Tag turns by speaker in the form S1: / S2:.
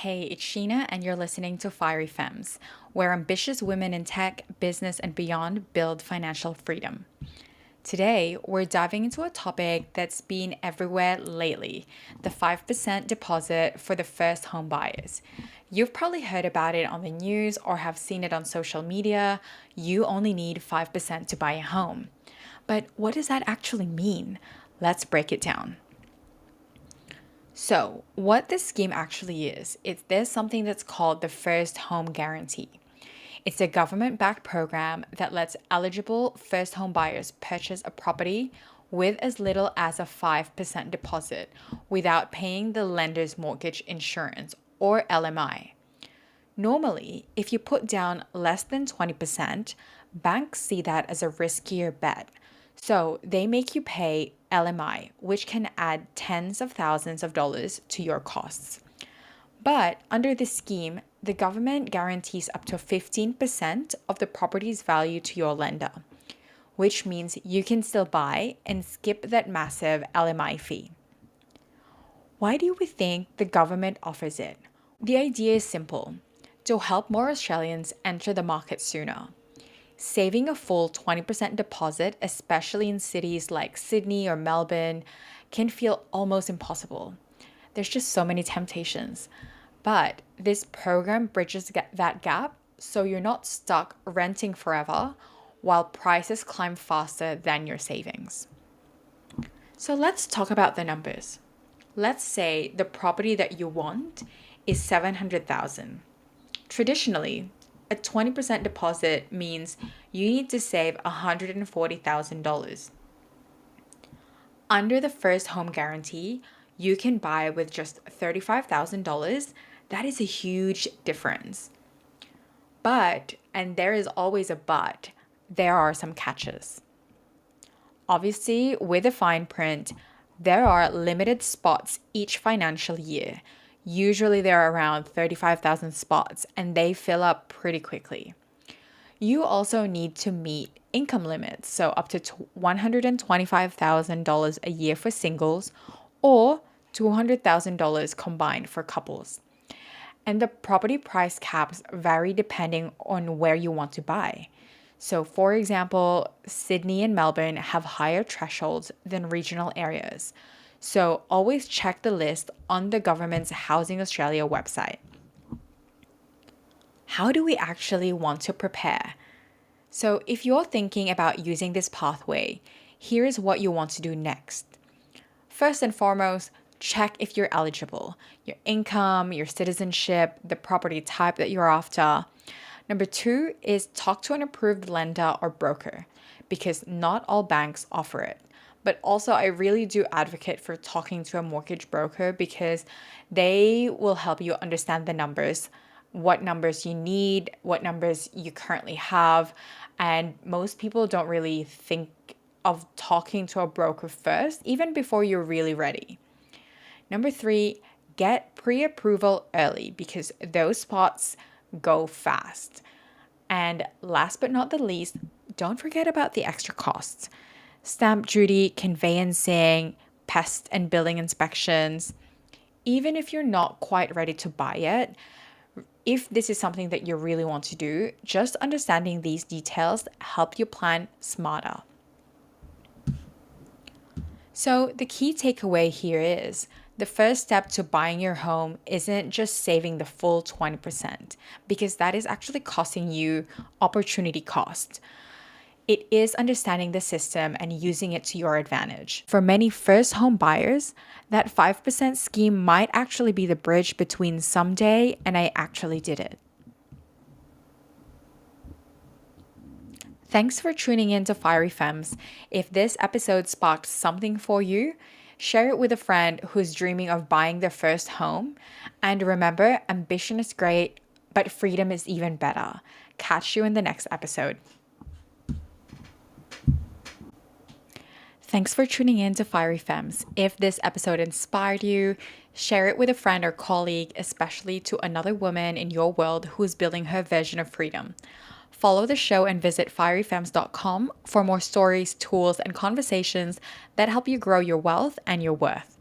S1: Hey, it's Sheena, and you're listening to Fiery Femmes, where ambitious women in tech, business, and beyond build financial freedom. Today, we're diving into a topic that's been everywhere lately: the 5% deposit for the first home buyers. You've probably heard about it on the news or have seen it on social media. You only need 5% to buy a home. But what does that actually mean? Let's break it down. So, what this scheme actually is, there's something that's called the First Home Guarantee. It's a government backed program that lets eligible first home buyers purchase a property with as little as a 5% deposit without paying the lender's mortgage insurance or LMI. Normally, if you put down less than 20%, banks see that as a riskier bet. So they make you pay LMI, which can add tens of thousands of dollars to your costs. But under this scheme, the government guarantees up to 15% of the property's value to your lender, which means you can still buy and skip that massive LMI fee. Why do we think the government offers it? The idea is simple: to help more Australians enter the market sooner. Saving a full 20% deposit, especially in cities like Sydney or Melbourne, can feel almost impossible. There's just so many temptations. But this program bridges that gap so you're not stuck renting forever while prices climb faster than your savings. So let's talk about the numbers. Let's say the property that you want is 700,000. Traditionally, a 20% deposit means you need to save $140,000. Under the first home guarantee, you can buy with just $35,000. That is a huge difference. But, and there is always a but, there are some catches. Obviously, with the fine print, there are limited spots each financial year. Usually there are around 35,000 spots and they fill up pretty quickly. You also need to meet income limits, so up to $125,000 a year for singles or $200,000 combined for couples. And the property price caps vary depending on where you want to buy. So, for example, Sydney and Melbourne have higher thresholds than regional areas. So always check the list on the government's Housing Australia website. How do we actually want to prepare? So if you're thinking about using this pathway, here's what you want to do next. First and foremost, check if you're eligible: your income, your citizenship, the property type that you're after. Number 2 is talk to an approved lender or broker, because not all banks offer it. But also, I really do advocate for talking to a mortgage broker because they will help you understand the numbers, what numbers you need, what numbers you currently have. And most people don't really think of talking to a broker first, even before you're really ready. Number 3, get pre-approval early because those spots go fast. And last but not the least, don't forget about the extra costs: stamp duty, conveyancing, pest and building inspections. Even if you're not quite ready to buy it, if this is something that you really want to do, just understanding these details help you plan smarter. So the key takeaway here is the first step to buying your home isn't just saving the full 20%, because that is actually costing you opportunity cost. It is understanding the system and using it to your advantage. For many first home buyers, that 5% scheme might actually be the bridge between someday and I actually did it. Thanks for tuning in to Fiery Femmes. If this episode sparked something for you, share it with a friend who's dreaming of buying their first home. And remember, ambition is great, but freedom is even better. Catch you in the next episode. Thanks for tuning in to Fiery Femmes. If this episode inspired you, share it with a friend or colleague, especially to another woman in your world who's building her version of freedom. Follow the show and visit fireyfemmes.com for more stories, tools, and conversations that help you grow your wealth and your worth.